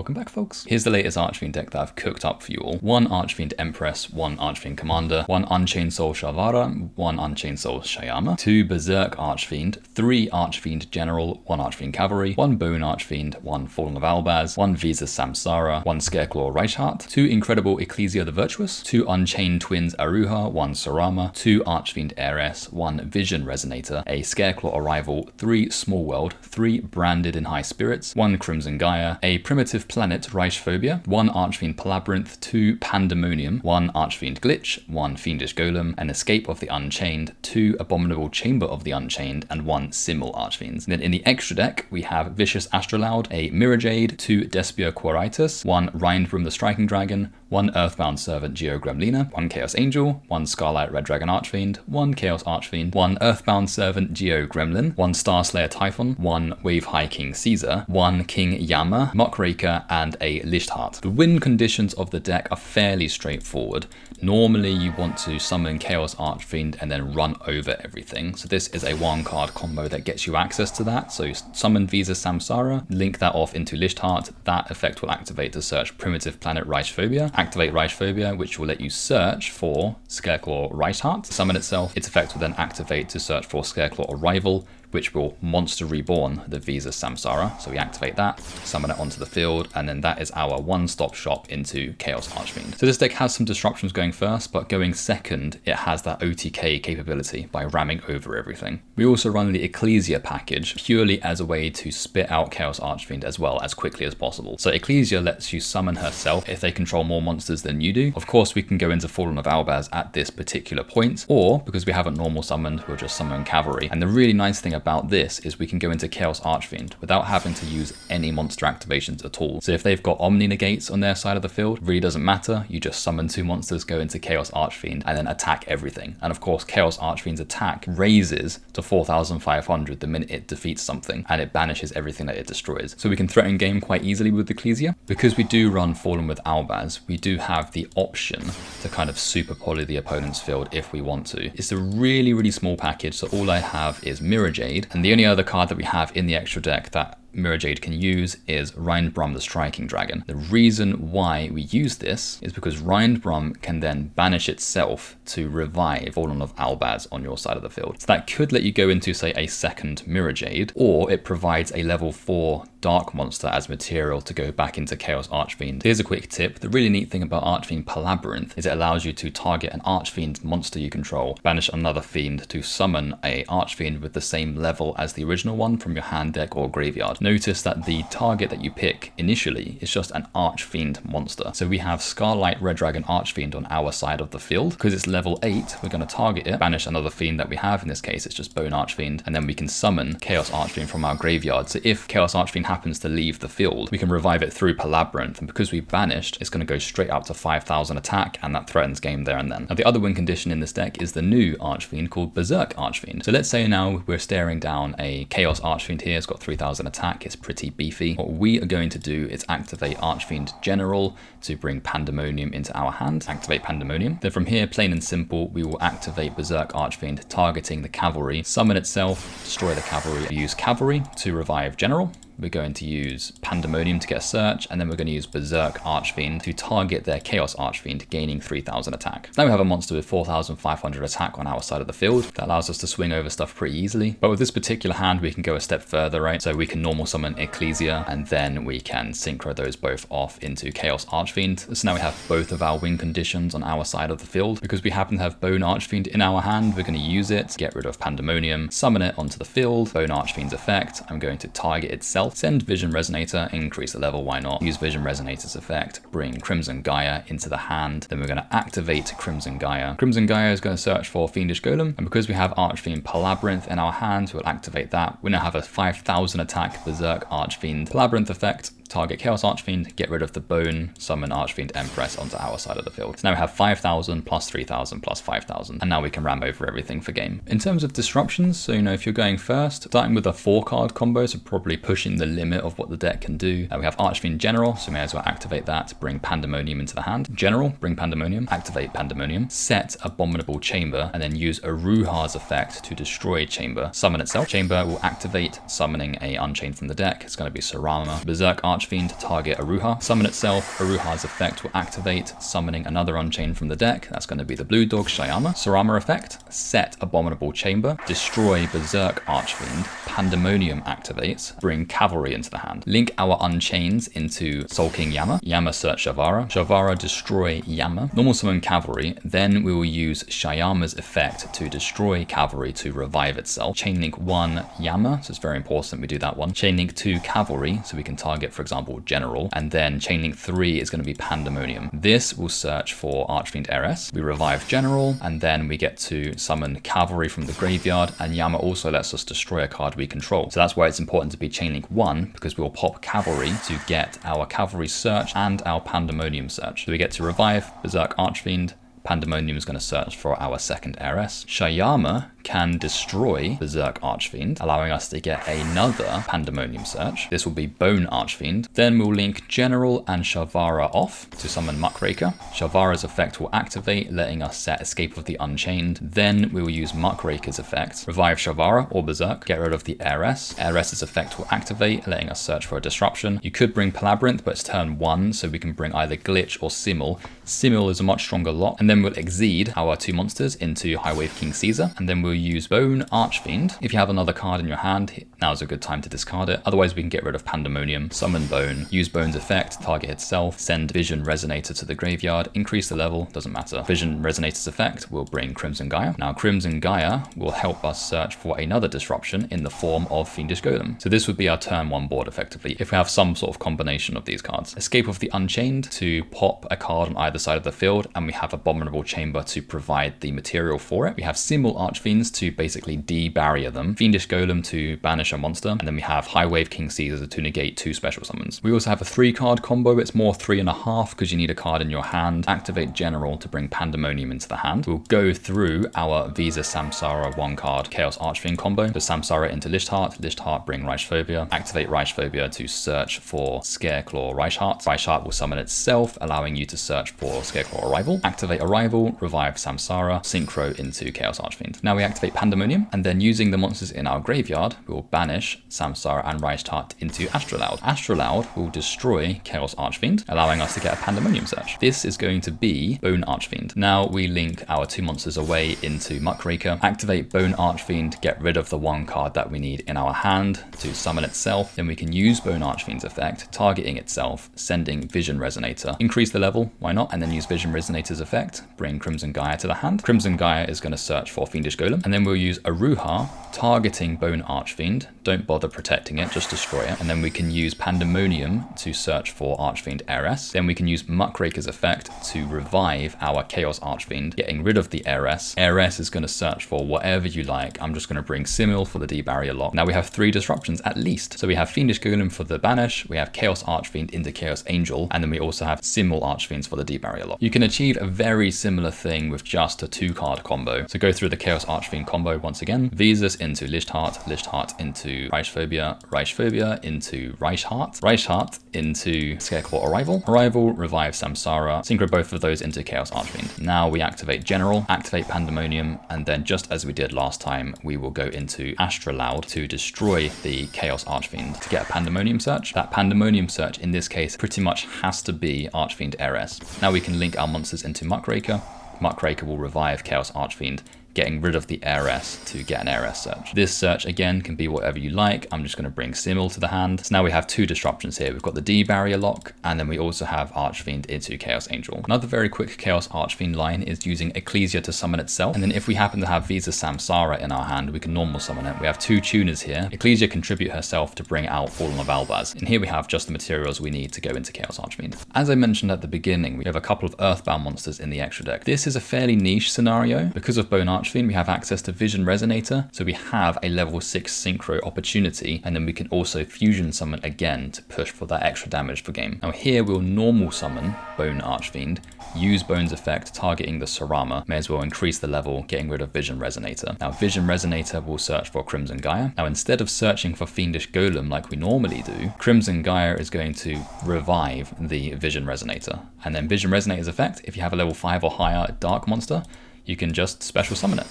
Welcome back, folks. Here's the latest Archfiend deck that I've cooked up for you all. 1 Archfiend Empress, 1 Archfiend Commander, 1 Unchained Soul Sharvara, 1 Unchained Soul Shyama, 2 Berserk Archfiend, 3 Archfiend General, 1 Archfiend Cavalry, 1 Bone Archfiend, 1 Fallen of Albaz, 1 Virtuous Samsara, 1 Scareclaw Reichheart, 2 Incredible Ecclesia the Virtuous, 2 Unchained Twins Aruha, 1 Sarama, 2 Archfiend Empress, 1 Vision Resonator, a Scareclaw Arrival, 3 Small World, 3 Branded in High Spirits, 1 Crimson Gaia, a Primitive Planet Reichphobia, 1 Archfiend Labyrinth, 2 Pandemonium, 1 Archfiend Glitch, 1 Fiendish Golem, an Escape of the Unchained, 2 Abominable Chamber of the Unchained, and 1 Simul Archfiends. Then in the extra deck, we have Vicious Astrolaud, a Mirror Jade, 2 Despia Quiritus, 1 Rindbrum the Striking Dragon, 1 Earthbound Servant Geo Gremlina, 1 Chaos Angel, 1 Scarlight Red Dragon Archfiend, 1 Chaos Archfiend, 1 Earthbound Servant Geo Gremlin, 1 Starslayer Typhon, 1 Wave High King Caesar, 1 King Yama, Mockraker, and a Lichtheart. The win conditions of the deck are fairly straightforward. Normally you want to summon Chaos Archfiend and then run over everything. So this is a 1-card combo that gets you access to that. So you summon Visa Samsara, link that off into Lichtheart. That effect will activate to search Primitive Planet Reichphobia. Activate Reichphobia, which will let you search for Scareclaw Reichheart. Summon itself. Its effect will then activate to search for Scareclaw Arrival, which will Monster Reborn the Visa Samsara. So we activate that, summon it onto the field, and then that is our one-stop shop into Chaos Archfiend. So this deck has some disruptions going first, but going second, it has that OTK capability by ramming over everything. We also run the Ecclesia package purely as a way to spit out Chaos Archfiend as well as quickly as possible. So Ecclesia lets you summon herself if they control more monsters than you do. Of course, we can go into Fallen of Albaz at this particular point, or because we haven't normal summoned, we'll just summon Cavalry. And the really nice thing about this is we can go into Chaos Archfiend without having to use any monster activations at all. So if they've got Omni Negates on their side of the field, really doesn't matter. You just summon 2 monsters, go into Chaos Archfiend, and then attack everything. And of course, Chaos Archfiend's attack raises to 4,500 the minute it defeats something, and it banishes everything that it destroys. So we can threaten game quite easily with Ecclesia. Because we do run Fallen with Albaz, we do have the option to kind of super poly the opponent's field if we want to. It's a really, really small package, so all I have is Mirror Jade, and the only other card that we have in the extra deck that Mirror Jade can use is Rindbrum the Striking Dragon. The reason why we use this is because Rindbrum can then banish itself to revive Fallen of Albaz on your side of the field. So that could let you go into, say, a second Mirror Jade, or it provides a level 4 Dark Monster as material to go back into Chaos Archfiend. Here's a quick tip. The really neat thing about Archfiend Labyrinth is it allows you to target an Archfiend monster you control, banish another fiend to summon a Archfiend with the same level as the original one from your hand, deck, or graveyard. Notice that the target that you pick initially is just an Archfiend monster. So we have Scarlight Red Dragon Archfiend on our side of the field. Because it's level 8, we're going to target it, banish another fiend that we have. In this case, it's just Bone Archfiend. And then we can summon Chaos Archfiend from our graveyard. So if Chaos Archfiend happens to leave the field, we can revive it through Labyrinth. And because we banished, it's going to go straight up to 5,000 attack, and that threatens game there and then. Now, the other win condition in this deck is the new Archfiend called Berserk Archfiend. So let's say now we're staring down a Chaos Archfiend here. It's got 3,000 attack. It's pretty beefy. What we are going to do is activate Archfiend General to bring Pandemonium into our hand. Activate Pandemonium. Then from here, plain and simple, we will activate Berserk Archfiend, targeting the Cavalry, summon itself, destroy the Cavalry, use Cavalry to revive General. We're going to use Pandemonium to get a search, and then we're going to use Berserk Archfiend to target their Chaos Archfiend, gaining 3,000 attack. Now we have a monster with 4,500 attack on our side of the field. That allows us to swing over stuff pretty easily. But with this particular hand, we can go a step further, right? So we can normal summon Ecclesia, and then we can synchro those both off into Chaos Archfiend. So now we have both of our win conditions on our side of the field. Because we happen to have Bone Archfiend in our hand, we're going to use it, get rid of Pandemonium, summon it onto the field. Bone Archfiend's effect, I'm going to target itself. Send Vision Resonator, increase the level, why not? Use Vision Resonator's effect, bring Crimson Gaia into the hand, then we're going to activate Crimson Gaia. Crimson Gaia is going to search for Fiendish Golem, and because we have Archfiend Labyrinth in our hand, we'll activate that. We now have a 5,000 attack Berserk Archfiend Labyrinth effect. Target Chaos Archfiend, get rid of the Bone, summon Archfiend Empress onto our side of the field. So now we have 5,000 plus 3,000 plus 5,000, and now we can ram over everything for game. In terms of disruptions, so if you're going first, starting with a 4-card combo, so probably pushing the limit of what the deck can do. We have Archfiend General, so we may as well activate that, bring Pandemonium into the hand. General, bring Pandemonium, activate Pandemonium, set Abominable Chamber, and then use Aruha's effect to destroy Chamber, summon itself. Chamber will activate, summoning a Unchained from the deck. It's going to be Sarama. Berserk Archfiend Archfiend, target Aruha. Summon itself, Aruha's effect will activate, summoning another Unchained from the deck. That's going to be the blue dog, Shyama. Sarama effect, set Abominable Chamber, destroy Berserk Archfiend. Pandemonium activates, bring Cavalry into the hand. Link our Unchains into Soul King Yama. Yama search Sharvara. Sharvara destroy Yama. Normal summon Cavalry, then we will use Shyama's effect to destroy Cavalry to revive itself. Chain link 1 Yama, so it's very important we do that one. Chain link 2 Cavalry, so we can target, for example, General. And then chain link 3 is going to be Pandemonium. This will search for Archfiend Empress. We revive General, and then we get to summon Cavalry from the graveyard, and Yama also lets us destroy a card we control. So that's why it's important to be chain link 1, because we'll pop Cavalry to get our Cavalry search and our Pandemonium search. So we get to revive Berserk Archfiend. Pandemonium is going to search for our second heiress. Shyama can destroy Berserk Archfiend, allowing us to get another Pandemonium search. This will be Bone Archfiend. Then we'll link General and Sharvara off to summon Muckraker. Sharvara's effect will activate, letting us set Escape of the Unchained. Then we will use Muckraker's effect, revive Sharvara or Berserk, get rid of the heiress. Heiress's effect will activate, letting us search for a disruption. You could bring Palabyrinth, but it's turn 1, so we can bring either Glitch or Simul. Simul is a much stronger lock. And then we'll exceed our 2 monsters into Highwave King Caesar, and then we'll use Bone Archfiend. If you have another card in your hand, now's a good time to discard it. Otherwise, we can get rid of Pandemonium, summon Bone, use Bone's effect, target itself, send Vision Resonator to the graveyard, increase the level, doesn't matter. Vision Resonator's effect will bring Crimson Gaia. Now, Crimson Gaia will help us search for another disruption in the form of Fiendish Golem. So this would be our turn 1 board effectively, if we have some sort of combination of these cards. Escape of the Unchained to pop a card on either side of the field, and we have Abominable Chamber to provide the material for it. We have Simul Archfiends to basically de-barrier them, Fiendish Golem to banish a monster, and then we have Highwave King Caesar to negate 2 special summons. We also have a 3-card combo. It's more 3.5 because you need a card in your hand. Activate General to bring Pandemonium into the hand. We'll go through our Visa Samsara 1-card Chaos Archfiend combo. So Samsara into Lichtheart, Lichtheart bring Reichphobia, activate Reichphobia to search for Scareclaw Reichheart. Reichheart will summon itself, allowing you to search for Scareclaw Arrival. Activate Arrival, revive Samsara, synchro into Chaos Archfiend. Now we activate Pandemonium, and then using the monsters in our graveyard, we will banish Samsara and Reichheart into Astrolaud. Astrolaud will destroy Chaos Archfiend, allowing us to get a Pandemonium search. This is going to be Bone Archfiend. Now we link our 2 monsters away into Muckraker, activate Bone Archfiend, get rid of the 1 card that we need in our hand to summon itself. Then we can use Bone Archfiend's effect, targeting itself, sending Vision Resonator, increase the level, why not, and then use Vision Resonator's effect, bring Crimson Gaia to the hand. Crimson Gaia is going to search for Fiendish Golem, and then we'll use Aruha, targeting Bone Archfiend. Don't bother protecting it, just destroy it. And then we can use Pandemonium to search for Archfiend Heiress. Then we can use Muckraker's effect to revive our Chaos Archfiend, getting rid of the Heiress. Heiress is going to search for whatever you like. I'm just going to bring Simul for the de-barrier lock. Now we have 3 disruptions at least. So we have Fiendish Golem for the banish, we have Chaos Archfiend into Chaos Angel, and then we also have Simul Archfiends for the de-barrier lock. You can achieve a very similar thing with just a 2-card combo. So go through the Chaos Archfiend combo once again. Visas into Lichtheart, Lichtheart into Reichphobia, Reichphobia into Reichheart, Reichheart into Scareclaw Arrival, Arrival, revive Samsara, synchro both of those into Chaos Archfiend. Now we activate General, activate Pandemonium, and then just as we did last time, we will go into Astrolaud to destroy the Chaos Archfiend to get a Pandemonium search. That Pandemonium search in this case pretty much has to be Archfiend Heiress. Now we can link our monsters into Muckraker. Muckraker will revive Chaos Archfiend, getting rid of the heiress to get an heiress search. This search again can be whatever you like. I'm just going to bring Simul to the hand. So now we have 2 disruptions here. We've got the D-barrier lock, and then we also have Archfiend into Chaos Angel. Another very quick Chaos Archfiend line is using Ecclesia to summon itself. And then if we happen to have Visa Samsara in our hand, we can normal summon it. We have 2 tuners here. Ecclesia contribute herself to bring out Fallen of Albaz. And here we have just the materials we need to go into Chaos Archfiend. As I mentioned at the beginning, we have a couple of Earthbound monsters in the extra deck. This is a fairly niche scenario. Because of Bone Archfiend, we have access to Vision Resonator, so we have a level 6 synchro opportunity, and then we can also fusion summon again to push for that extra damage per game. Now here we'll normal summon Bone Archfiend, use Bone's effect targeting the Sarama, may as well increase the level, getting rid of Vision Resonator. Now Vision Resonator will search for Crimson Gaia. Now instead of searching for Fiendish Golem like we normally do, Crimson Gaia is going to revive the Vision Resonator. And then Vision Resonator's effect, if you have a level 5 or higher dark monster, you can just special summon it.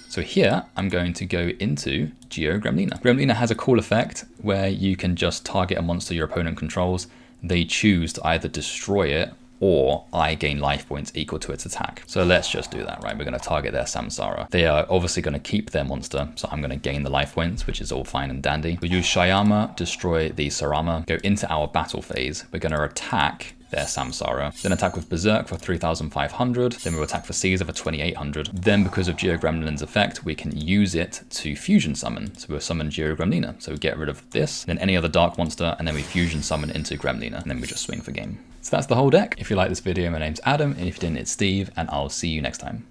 So here I'm going to go into Geo Gremlina. Gremlina has a cool effect where you can just target a monster your opponent controls, they choose to either destroy it or I gain life points equal to its attack. So let's just do that, right? We're going to target their Samsara. They are obviously going to keep their monster, so I'm going to gain the life points, which is all fine and dandy. We use Shyama, destroy the Sarama, go into our battle phase. We're going to attack their Samsara, then attack with Berserk for 3,500, then we'll attack for Caesar for 2,800. Then because of Geogremlin's effect, we can use it to fusion summon. So we'll summon Geogremlina. So we get rid of this, then any other dark monster, and then we fusion summon into Gremlina, and then we just swing for game. So that's the whole deck. If you like this video, my name's Adam, and if you didn't, it's Steve, and I'll see you next time.